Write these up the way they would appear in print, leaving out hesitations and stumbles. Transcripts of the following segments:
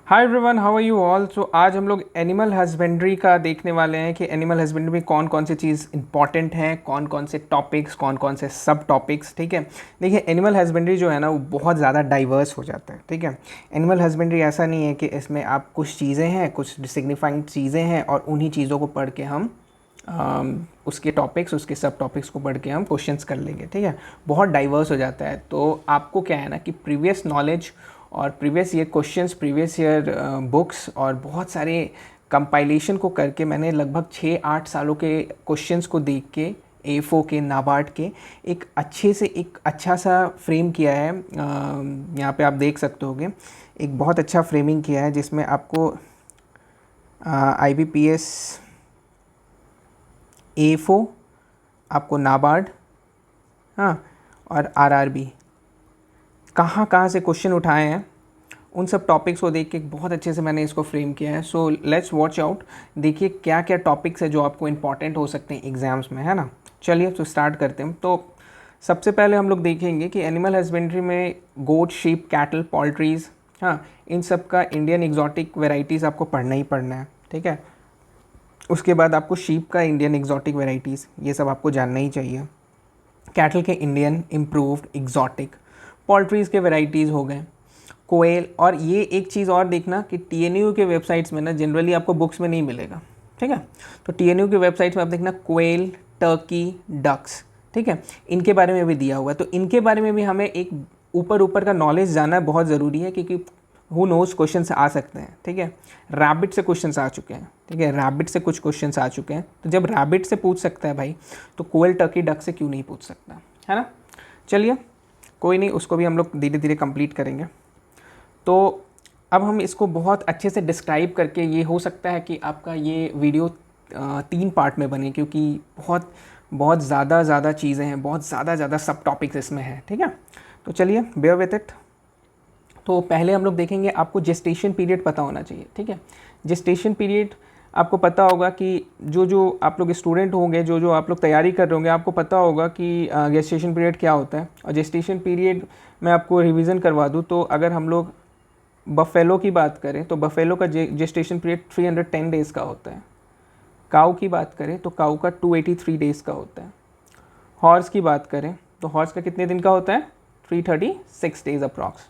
Hi everyone, how are you all. So आज हम लोग एनिमल हस्बेंड्री का देखने वाले हैं कि एनिमल हस्बेंड्री में कौन कौन सी चीज़ इंपॉर्टेंट है, कौन कौन से टॉपिक्स, कौन कौन से सब टॉपिक्स। ठीक है, देखिए एनिमल हस्बेंड्री जो है ना वो बहुत ज़्यादा डाइवर्स हो जाता है। ठीक है, एनिमल हस्बेंड्री ऐसा नहीं है कि इसमें आप कुछ चीज़ें हैं, कुछ सिग्निफाइंग चीज़ें हैं और उन्हीं चीज़ों को पढ़ के हम उसके टॉपिक्स, उसके सब टॉपिक्स को पढ़ के हम क्वेश्चंस कर लेंगे। ठीक है, बहुत डाइवर्स हो जाता है। तो आपको क्या है ना कि प्रीवियस नॉलेज और previous year questions, previous year books और बहुत सारे कंपाइलेशन को करके मैंने लगभग 6-8 सालों के क्वेश्चंस को देख के A4 के, नाबार्ड के एक अच्छे से एक अच्छा सा फ्रेम किया है। यहाँ पे आप देख सकते होगे एक बहुत अच्छा फ्रेमिंग किया है जिसमें आपको IBPS A4, आपको नाबार्ड, हाँ, और RRB कहाँ कहाँ से क्वेश्चन उठाए हैं उन सब टॉपिक्स को देख के बहुत अच्छे से मैंने इसको फ्रेम किया है। सो लेट्स वॉच आउट, देखिए क्या क्या टॉपिक्स है जो आपको इंपॉर्टेंट हो सकते हैं एग्ज़ाम्स में, है ना। चलिए तो स्टार्ट करते हैं। तो सबसे पहले हम लोग देखेंगे कि एनिमल हस्बेंड्री में गोट, शीप, कैटल, पोल्ट्रीज़, हाँ, इन सब का इंडियन एग्जॉटिक वेराइटीज़ आपको पढ़ना ही पढ़ना है। ठीक है, उसके बाद आपको शीप का इंडियन एग्जॉटिक वेराइटीज़, ये सब आपको जानना ही चाहिए। कैटल के इंडियन इम्प्रूव्ड एग्जॉटिक, पोल्ट्रीज़ के वेराइटीज़ हो गए, कोयल। और ये एक चीज़ और देखना कि TNU के वेबसाइट्स में ना जनरली आपको बुक्स में नहीं मिलेगा। ठीक है, तो TNU के वेबसाइट्स में आप देखना कोयल, टर्की, डक्स, ठीक है, इनके बारे में भी दिया हुआ है। तो इनके बारे में भी हमें एक ऊपर ऊपर का नॉलेज जानना बहुत ज़रूरी है क्योंकि हु नोज़ क्वेश्चन आ सकते हैं। ठीक है, रैबिट से क्वेश्चन आ चुके हैं। ठीक है, रैबिट से कुछ क्वेश्चन आ चुके हैं, तो जब रैबिट से पूछ सकता है भाई तो कोयल, टर्की, डक से क्यों नहीं पूछ सकता, है ना। चलिए कोई नहीं, उसको भी हम लोग धीरे धीरे कंप्लीट करेंगे। तो अब हम इसको बहुत अच्छे से डिस्क्राइब करके, ये हो सकता है कि आपका ये वीडियो 3 पार्ट में बने क्योंकि बहुत बहुत ज़्यादा चीज़ें हैं, बहुत ज़्यादा सब टॉपिक्स इसमें हैं। ठीक है, तो चलिए बेयर विथ इट। तो पहले हम लोग देखेंगे, आपको जेस्टेशन पीरियड पता होना चाहिए। ठीक है, जेस्टेशन पीरियड आपको पता होगा कि जो आप लोग स्टूडेंट होंगे, जो आप लोग तैयारी कर रहे होंगे, आपको पता होगा कि जेस्टेशन पीरियड क्या होता है। और जेस्टेशन पीरियड मैं आपको रिवीजन करवा दूँ तो अगर हम लोग बफेलो की बात करें तो बफेलो का जेस्टेशन पीरियड 310 डेज़ का होता है। काऊ की बात करें तो काऊ का 283 डेज़ का होता है। हॉर्स की बात करें तो हॉर्स का कितने दिन का होता है, 336 डेज़ अप्रॉक्स।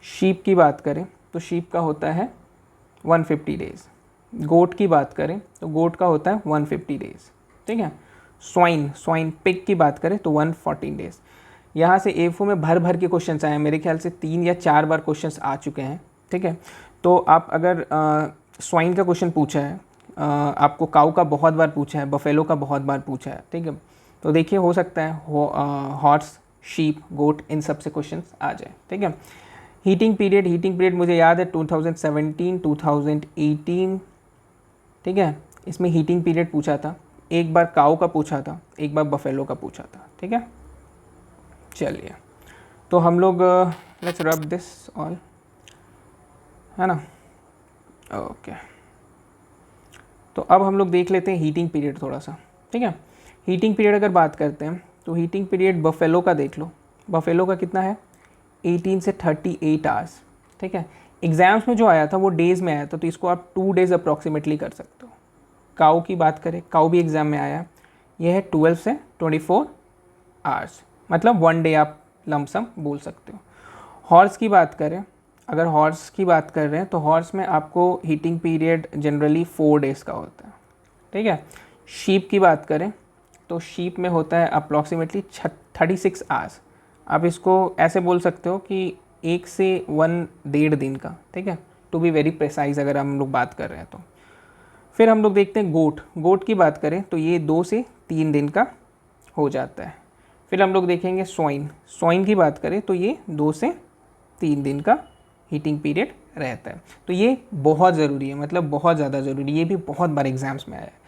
शीप की बात करें तो शीप का होता है 150 डेज़। गोट की बात करें तो गोट का होता है 150 डेज़। ठीक है, स्वाइन पिग की बात करें तो 114 डेज़। यहाँ से A4 में भर भर के क्वेश्चन आए हैं, मेरे ख्याल से 3 या 4 बार क्वेश्चन आ चुके हैं। ठीक है, तो आप अगर स्वाइन का क्वेश्चन पूछा है, आपको काऊ का बहुत बार पूछा है, बफेलो का बहुत बार पूछा है। ठीक है, तो देखिए हो सकता है हॉर्स, शीप, गोट, इन सब से क्वेश्चन आ जाए। ठीक है, हीटिंग पीरियड मुझे याद है 2017, 2018। ठीक है, इसमें हीटिंग पीरियड पूछा था, एक बार काऊ का पूछा था, एक बार बफेलो का पूछा था। ठीक है, चलिए तो हम लोग लेट्स रब दिस ऑल, है ना। ओके, तो अब हम लोग देख लेते हैं हीटिंग पीरियड थोड़ा सा। ठीक है, हीटिंग पीरियड अगर बात करते हैं तो हीटिंग पीरियड बफेलो का देख लो। बफेलो का कितना है, 18 से 38 आवर्स। ठीक है, एग्ज़ाम्स में जो आया था वो डेज़ में आया था, तो इसको आप 2 डेज़ अप्रॉक्सीमेटली कर सकते हो। काऊ की बात करें, काऊ भी एग्ज़ाम में आया, ये है 12 से 24 आवर्स, मतलब 1 डे आप लमसम बोल सकते हो। हॉर्स की बात करें, अगर हॉर्स की बात कर रहे हैं तो हॉर्स में आपको हीटिंग पीरियड जनरली 4 डेज़ का होता है। ठीक है, शीप की बात करें तो शीप में होता है अप्रॉक्सीमेटली 36 आवर्स। आप इसको ऐसे बोल सकते हो कि 1 से 1.5 दिन का। ठीक है, टू बी वेरी प्रिसाइज अगर हम लोग बात कर रहे हैं तो। फिर हम लोग देखते हैं गोट की बात करें तो ये 2 से 3 दिन का हो जाता है। फिर हम लोग देखेंगे स्वाइन की बात करें तो ये 2 से 3 दिन का हीटिंग पीरियड रहता है। तो ये बहुत ज़रूरी है, मतलब बहुत ज़्यादा ज़रूरी, ये भी बहुत बार एग्जाम्स में आया है।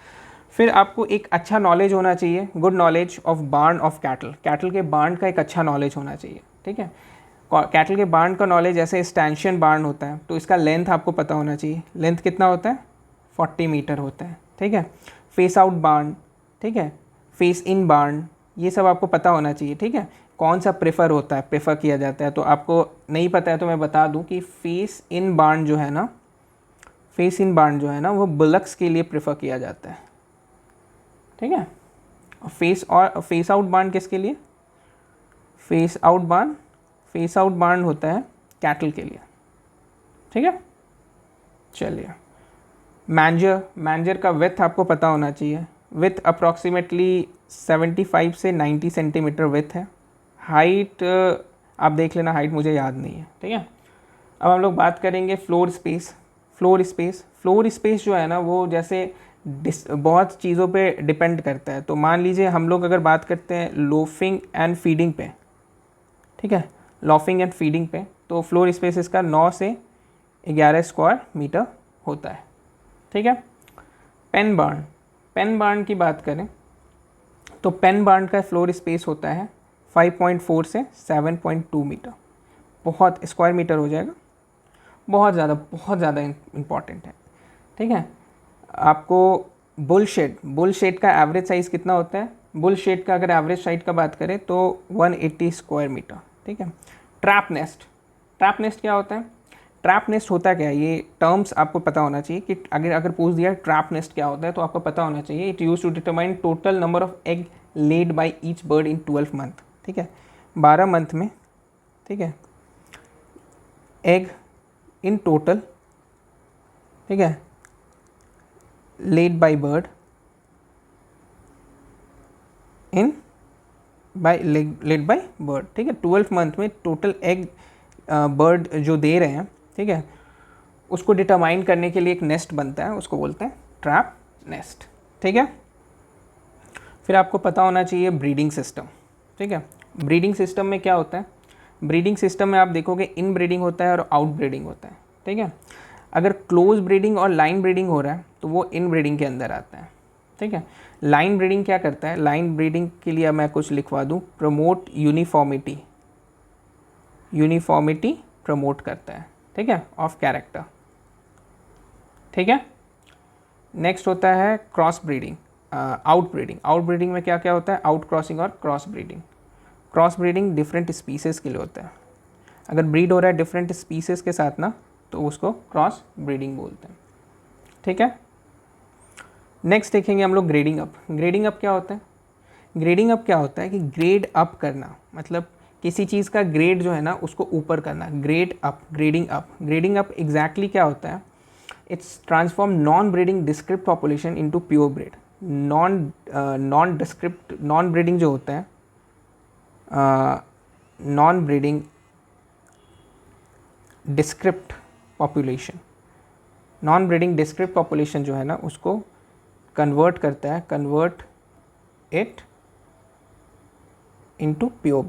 फिर आपको एक अच्छा नॉलेज होना चाहिए, good knowledge of barn of cattle. Cattle के बार्न का एक अच्छा नॉलेज होना चाहिए। ठीक है, कैटल के बार्न का नॉलेज, जैसे स्टैंशियन बार्न होता है तो इसका लेंथ आपको पता होना चाहिए। लेंथ कितना होता है, 40 मीटर होता है। ठीक है, फेस आउट बार्न, ठीक है, फेस इन बार्न, ये सब आपको पता होना चाहिए। ठीक है, कौन सा प्रेफर किया जाता है? तो आपको नहीं पता है तो मैं बता दूं कि फेस इन बार्न जो है ना वो बुलक्स के लिए प्रेफर किया जाता है, ठीक है। और फेस आउट बार्न किसके लिए? फेस आउट बार्न होता है कैटल के लिए, ठीक है। चलिए, मैंजर का विथ आपको पता होना चाहिए। विथ अप्रॉक्सीमेटली 75 से 90 सेंटीमीटर विथ है। हाइट आप देख लेना, हाइट मुझे याद नहीं है, ठीक है। अब हम लोग बात करेंगे फ्लोर स्पेस जो है ना वो जैसे बहुत चीज़ों पे डिपेंड करता है। तो मान लीजिए हम लोग अगर बात करते हैं लोफिंग एंड फीडिंग पे, ठीक है, लॉफिंग एंड फीडिंग पे, तो फ्लोर स्पेस इसका 9 से 11 स्क्वायर मीटर होता है, ठीक है। पेन बार्न की बात करें तो पेन बार्न का फ्लोर स्पेस होता है 5.4 से 7.2 मीटर, बहुत स्क्वायर मीटर हो जाएगा, बहुत ज़्यादा इम्पॉर्टेंट है, ठीक है। आपको बुल शेड का एवरेज साइज़ कितना होता है? बुल शेड का अगर एवरेज साइज का बात करें तो 180 स्क्वायर मीटर, ठीक है। ट्रैप नेस्ट क्या होता है? ट्रैप नेस्ट होता क्या है? ये टर्म्स आपको पता होना चाहिए कि अगर पूछ दिया ट्रैप नेस्ट क्या होता है तो आपको पता होना चाहिए। It use to determine total number of egg laid by each bird in 12 month, ठीक है, 12 मंथ में, ठीक है, एग इन टोटल, ठीक है, led by bird led by bird, ठीक है। 12 मंथ में टोटल एग बर्ड जो दे रहे हैं, ठीक है, उसको डिटरमाइन करने के लिए एक नेस्ट बनता है, उसको बोलते हैं ट्रैप नेस्ट, ठीक है। फिर आपको पता होना चाहिए ब्रीडिंग सिस्टम, ठीक है। ब्रीडिंग सिस्टम में क्या होता है? ब्रीडिंग सिस्टम में आप देखोगे इन ब्रीडिंग होता है और आउट ब्रीडिंग होता है, ठीक है। अगर क्लोज ब्रीडिंग और लाइन ब्रीडिंग हो रहा है तो वो इन ब्रीडिंग के अंदर आता है, ठीक है। लाइन ब्रीडिंग क्या करता है? लाइन ब्रीडिंग के लिए मैं कुछ लिखवा दूँ, प्रमोट यूनिफॉर्मिटी प्रमोट करता है, ठीक है, ऑफ कैरेक्टर, ठीक है। नेक्स्ट होता है क्रॉस ब्रीडिंग, आउट ब्रीडिंग में क्या क्या होता है? आउट क्रॉसिंग और क्रॉस ब्रीडिंग डिफरेंट स्पीसीज़ के लिए होता है। अगर ब्रीड हो रहा है डिफरेंट स्पीसीज़ के साथ ना तो उसको क्रॉस ब्रीडिंग बोलते हैं, ठीक है। नेक्स्ट देखेंगे हम लोग ग्रेडिंग अप क्या होता है? ग्रेडिंग अप क्या होता है कि ग्रेड अप करना, मतलब किसी चीज़ का ग्रेड जो है ना उसको ऊपर करना, ग्रेडिंग अप एग्जैक्टली क्या होता है? It's transform non breeding describe population into pure breed. Non breeding जो होता है, नॉन ब्रीडिंग डिस्क्रिप्ट पॉपुलेशन जो है ना उसको convert it into pure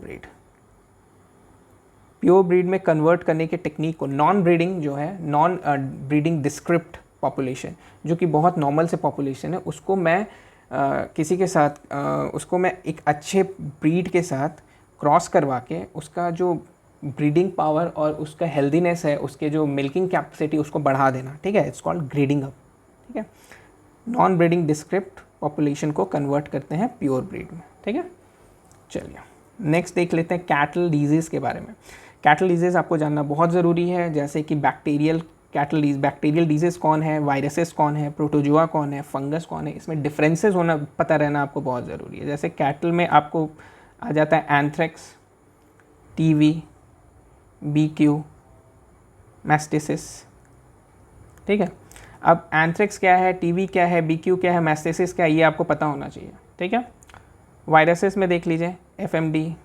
breed में कन्वर्ट करने के टेक्निक को नॉन ब्रीडिंग डिस्क्रिप्ट पॉपुलेशन, जो कि बहुत नॉर्मल से पॉपुलेशन है, उसको मैं उसको मैं एक अच्छे ब्रीड के साथ क्रॉस करवा के उसका जो ब्रीडिंग पावर और उसका हेल्दीनेस है, उसके जो मिल्किंग कैपेसिटी उसको बढ़ा देना, ठीक है। इट्स कॉल्ड ग्रेडिंग अप, ठीक है। नॉन ब्रीडिंग डिस्क्रिप्ट पॉपुलेशन को कन्वर्ट करते हैं प्योर ब्रीड में, ठीक है। चलिए नेक्स्ट देख लेते हैं कैटल डिजीज़ के बारे में। कैटल डिजीज़ आपको जानना बहुत ज़रूरी है, जैसे कि बैक्टीरियल डिजीज़ कौन है, वायरसेस कौन है, प्रोटोजोआ कौन है, फंगस कौन है, इसमें डिफरेंसेस होना पता रहना आपको बहुत ज़रूरी है। जैसे कैटल में आपको आ जाता है एंथ्रेक्स, टीवी, बीक्यू, मैस्टिसिस, ठीक है। अब एंथ्रेक्स क्या है, टीवी क्या है, बीक्यू क्या है, मैस्टिसिस क्या है, ये आपको पता होना चाहिए, ठीक है। वायरसेस में देख लीजिए एफएमडी,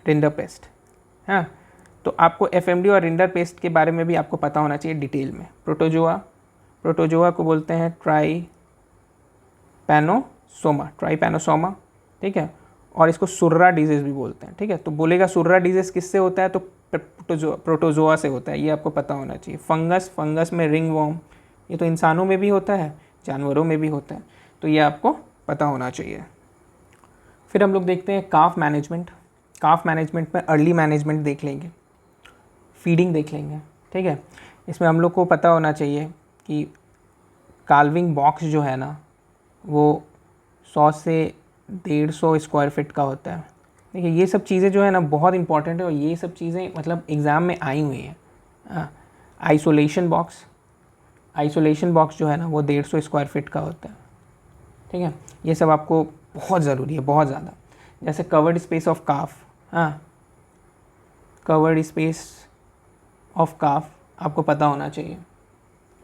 रिंडरपेस्ट, हाँ, तो आपको एफएमडी और रिंडरपेस्ट के बारे में भी आपको पता होना चाहिए डिटेल में। प्रोटोजोआ को बोलते हैं ट्राइपैनोसोमा, ठीक है, और इसको सुर्रा डिजीज़ भी बोलते हैं, ठीक है। तो बोलेगा सुर्रा डिजीज़ किससे होता है, तो प्रोटोजोआ से होता है, ये आपको पता होना चाहिए। फंगस में रिंगवॉर्म, ये तो इंसानों में भी होता है, जानवरों में भी होता है, तो ये आपको पता होना चाहिए। फिर हम लोग देखते हैं काफ मैनेजमेंट में अर्ली मैनेजमेंट देख लेंगे, फीडिंग देख लेंगे, ठीक है। इसमें हम लोग को पता होना चाहिए कि काल्विंग बॉक्स जो है ना वो 100 से 150 स्क्वायर फीट का होता है, देखिए ये सब चीज़ें जो है ना बहुत इंपॉर्टेंट है, और ये सब चीज़ें मतलब एग्ज़ाम में आई हुई हैं। आइसोलेशन बॉक्स जो है ना वो 150 स्क्वायर फीट का होता है, ठीक है। ये सब आपको बहुत ज़रूरी है, बहुत ज़्यादा। जैसे कवर्ड स्पेस ऑफ काफ, हाँ, कवर्ड स्पेस ऑफ काफ आपको पता होना चाहिए,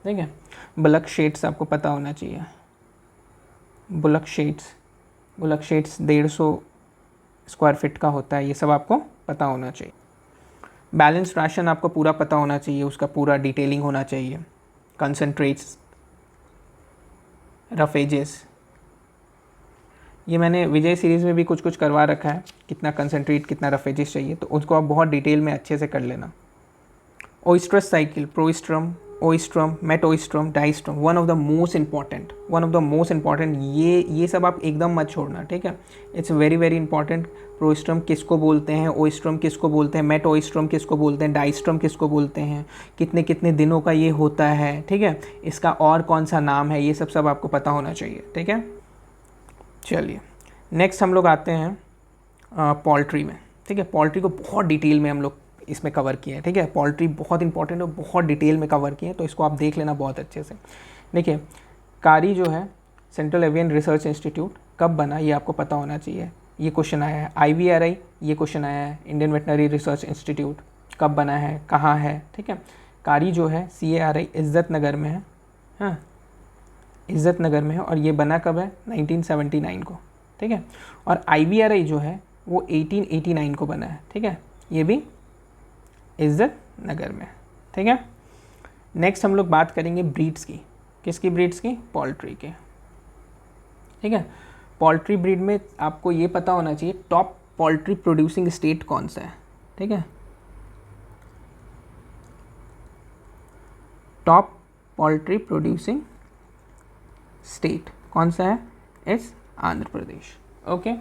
ठीक है। बुलक शेड्स आपको पता होना चाहिए, बुलक शेड्स 150 स्क्वायर फीट का होता है, ये सब आपको पता होना चाहिए। बैलेंस राशन आपको पूरा पता होना चाहिए, उसका पूरा डिटेलिंग होना चाहिए। कंसनट्रेट्स, रफेजेस, ये मैंने विजय सीरीज़ में भी कुछ कुछ करवा रखा है, कितना कंसनट्रेट कितना रफेजेस चाहिए, तो उसको आप बहुत डिटेल में अच्छे से कर लेना। Oestrus cycle, proestrum, oestrum, metoestrum, dioestrum, one of the most important, ये सब आप एकदम मत छोड़ना, ठीक है। It's very very important. Proestrum किसको बोलते हैं, ओइस्ट्रम किसको बोलते हैं, मेटोइस्ट्रम किसको बोलते हैं, डाइस्ट्रम किसको बोलते हैं, कितने कितने दिनों का ये होता है, ठीक है, इसका और कौन सा नाम है, ये सब आपको पता होना चाहिए, ठीक है। चलिए नेक्स्ट हम लोग आते हैं पोल्ट्री में, ठीक है। पोल्ट्री को बहुत डिटेल में हम लोग इसमें कवर किए हैं, ठीक है। पोल्ट्री बहुत इंपॉर्टेंट है, बहुत डिटेल में कवर किए हैं, तो इसको आप देख लेना बहुत अच्छे से। देखिए कारी जो है सेंट्रल एवियन रिसर्च इंस्टीट्यूट कब बना, ये आपको पता होना चाहिए, ये क्वेश्चन आया है। IVRI, ये क्वेश्चन आया है, इंडियन वेटनरी रिसर्च इंस्टीट्यूट कब बना है, कहाँ है, ठीक है। कारी जो है CARI इज़्ज़त नगर में है, हाँ, इज़्ज़त नगर में है, और ये बना कब है, 1979 को, ठीक है। और IVRI जो है वो 1889 को बना है, ठीक है, ये भी इज़्ज़त नगर में, ठीक है। नेक्स्ट हम लोग बात करेंगे ब्रीड्स की, किसकी ब्रीड्स की, पोल्ट्री के, ठीक है। पोल्ट्री ब्रीड में आपको ये पता होना चाहिए टॉप पोल्ट्री प्रोड्यूसिंग स्टेट कौन सा है, ठीक है। टॉप पोल्ट्री प्रोड्यूसिंग स्टेट कौन सा है, इस आंध्र प्रदेश, ओके।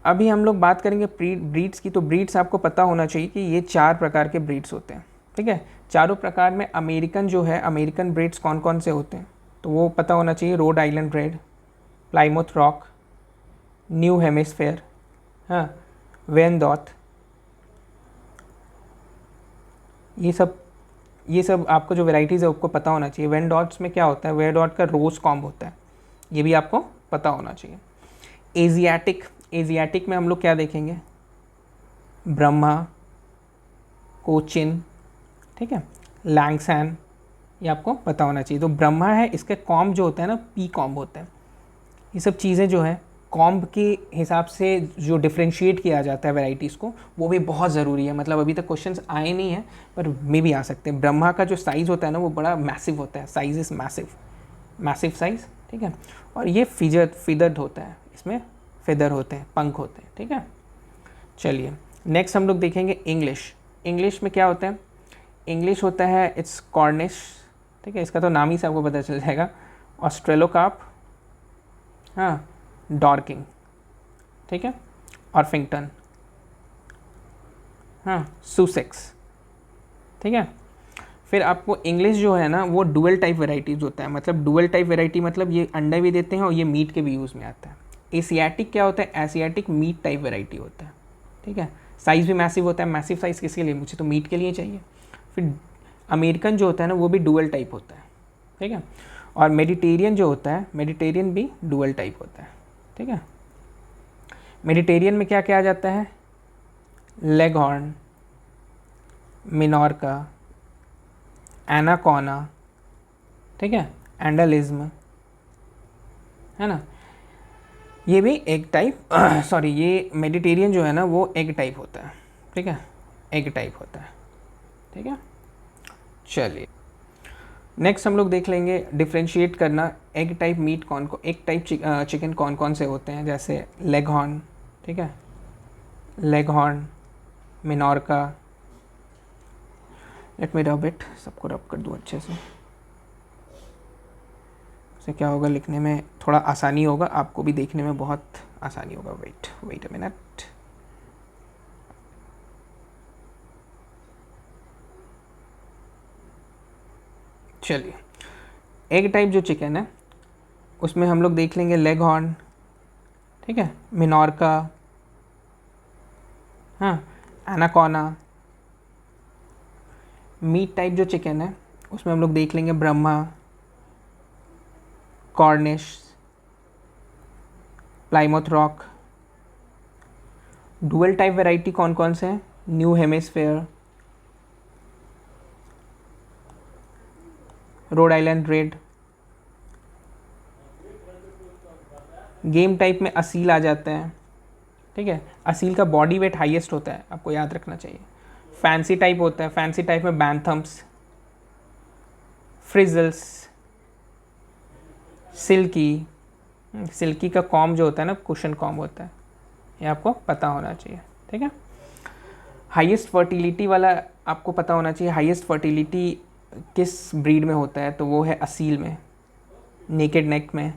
अभी हम लोग बात करेंगे ब्रीड्स की, तो ब्रीड्स आपको पता होना चाहिए कि ये 4 प्रकार के ब्रीड्स होते हैं, ठीक है। चारों प्रकार में अमेरिकन जो है, अमेरिकन ब्रीड्स कौन कौन से होते हैं, तो वो पता होना चाहिए। Road Island red, Plymouth rock, new hemisphere, हाँ, वेनडॉट, ये सब आपको जो वेराइटीज़ है आपको पता होना चाहिए। वेनडॉट्स में क्या होता है, वेनडॉट का रोज कॉम्ब होता है, ये भी आपको पता होना चाहिए। एशियाटिक में हम लोग क्या देखेंगे, ब्रह्मा, कोचिन, ठीक है, लैंगसैन, ये आपको पता होना चाहिए। तो ब्रह्मा है, इसके कॉम्ब जो होता है ना, पी कॉम्ब होता है। ये सब चीज़ें जो है कॉम्ब के हिसाब से जो डिफ्रेंशिएट किया जाता है वैरायटीज़ को, वो भी बहुत ज़रूरी है। मतलब अभी तक क्वेश्चंस आए नहीं हैं, पर मे भी आ सकते हैं। ब्रह्मा का जो साइज़ होता है ना वो बड़ा मैसिव होता है, साइज़ इज़ मैसिव साइज़, ठीक है। और ये फिदर्ड होता है, इसमें फेदर होते हैं, पंख होते हैं, ठीक है। चलिए नेक्स्ट हम लोग देखेंगे इंग्लिश में क्या होता है, इंग्लिश होता है इट्स कॉर्निश, ठीक है, इसका तो नाम ही से आपको पता चल जाएगा। ऑस्ट्रेलोकार्प, हाँ, डॉर्किंग, ठीक है, ऑर्फिंगटन, हाँ, सुसेक्स, ठीक है। फिर आपको इंग्लिश जो है ना वो डुअल टाइप वेराइटीज़ होता है। मतलब डुअल टाइप वेराइटी मतलब ये अंडे भी देते हैं और ये मीट के भी यूज़ में आता है। एशियाटिक क्या होता है, एशियाटिक मीट टाइप वेराइटी होता है, ठीक है। साइज़ भी मैसिव होता है। मैसिव साइज़ किसके लिए, मुझे तो मीट के लिए चाहिए। फिर अमेरिकन जो होता है ना वो भी डुअल टाइप होता है, ठीक है। और मेडिटेरियन जो होता है, मेडिटेरियन भी डुअल टाइप होता है, ठीक है। मेडिटेरियन में क्या क्या आ जाता है, लेगहॉर्न, मिनोरका, एनाकोना, ठीक है, एंडलिज्म, है ना, ये भी एग टाइप सॉरी, ये मेडिटेरियन जो है ना वो एग टाइप होता है, ठीक है, एग टाइप होता है, ठीक है। चलिए नेक्स्ट हम लोग देख लेंगे डिफ्रेंशिएट करना egg type meet egg type chicken कौन कौन से होते हैं। जैसे लेगहॉर्न, ठीक है, leghorn, मिनोरका, let me rub it, सबको रब कर दूँ अच्छे से, इससे क्या होगा, लिखने में थोड़ा आसानी होगा, आपको भी देखने में बहुत आसानी होगा। वेट अ मिनट, चलिए एग टाइप जो चिकन है उसमें हम लोग देख लेंगे लेगहॉर्न, ठीक है, मिनोरका, हाँ, एनाकोना। मीट टाइप जो चिकन है उसमें हम लोग देख लेंगे Brahma, Cornish, Plymouth Rock. Dual type variety कौन कौन से हैं? New hemisphere, Rhode Island Red. Game type में असील आ जाते हैं, ठीक है। असील का बॉडी वेट हाईएस्ट होता है, आपको याद रखना चाहिए। फैंसी टाइप होता है, फैंसी टाइप में बैंथम्स, फ्रिजल्स, सिल्की। सिल्की का कॉम जो होता है ना, कुशन कॉम होता है, ये आपको पता होना चाहिए, ठीक है। हाईएस्ट फर्टिलिटी वाला आपको पता होना चाहिए। हाईएस्ट फर्टिलिटी किस ब्रीड में होता है? तो वो है असील में, नेकेड नेक में।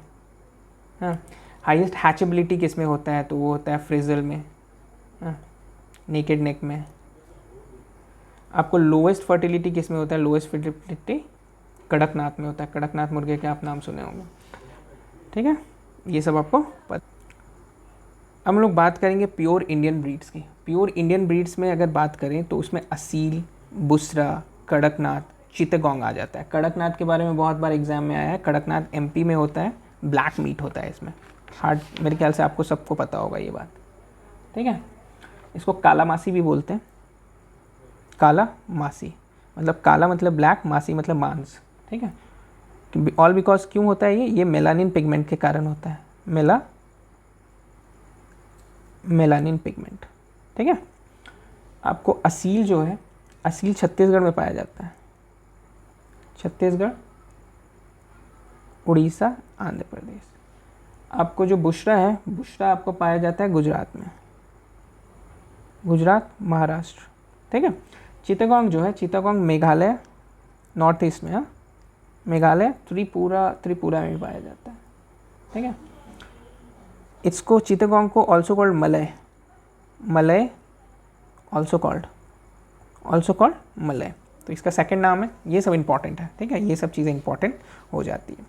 हाँ, हाईएस्ट हैचेबिलिटी किस में होता है? तो वो होता है फ्रिजल में, हाँ, नेकेड नेक में। आपको लोएस्ट फर्टिलिटी किस में होता है? लोएस्ट फर्टिलिटी कड़कनाथ में होता है। कड़कनाथ मुर्गे के आप नाम सुने होंगे, ठीक है। ये सब आपको पता। अब हम लोग बात करेंगे प्योर इंडियन ब्रीड्स की। प्योर इंडियन ब्रीड्स में अगर बात करें तो उसमें असील, बुसरा, कड़कनाथ, चित्तगोंग आ जाता है। कड़कनाथ के बारे में बहुत बार एग्जाम में आया है। कड़कनाथ एमपी में होता है, ब्लैक मीट होता है इसमें। हार्ड, मेरे ख्याल से आपको सबको पता होगा ये बात, ठीक है। इसको काला मासी भी बोलते हैं। काला मासी मतलब काला मतलब ब्लैक, मासी मतलब मांस, ठीक है। ऑल बिकॉज क्यों होता है ये मेलानिन पिगमेंट के कारण होता है। मेलानिन पिगमेंट, ठीक है। आपको असील जो है, असील छत्तीसगढ़ में पाया जाता है। छत्तीसगढ़, उड़ीसा, आंध्र प्रदेश। आपको जो बुशरा है, बुशरा आपको पाया जाता है गुजरात में, गुजरात, महाराष्ट्र, ठीक है। चित्तगोंग जो है, चित्तगोंग मेघालय, नॉर्थ ईस्ट में, हाँ, मेघालय, त्रिपुरा में पाया जाता है, ठीक है। इसको चित्तगोंग को also called Malay also called Malay, तो इसका सेकंड नाम है। ये सब इंपॉर्टेंट है, ठीक है। ये सब चीज़ें इंपॉर्टेंट हो जाती है।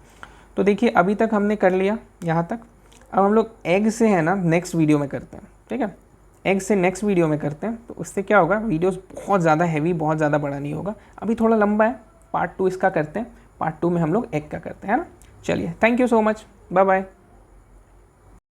तो देखिए अभी तक हमने कर लिया यहाँ तक। अब हम लोग एग से है ना नेक्स्ट वीडियो में करते हैं, ठीक है। एग से नेक्स्ट वीडियो में करते हैं, तो उससे क्या होगा, वीडियोस बहुत ज़्यादा हैवी, बहुत ज़्यादा बड़ा नहीं होगा। अभी थोड़ा लंबा है, पार्ट 2 इसका करते हैं। पार्ट 2 में हम लोग एग का करते हैं, है ना। चलिए, thank you so much, bye bye.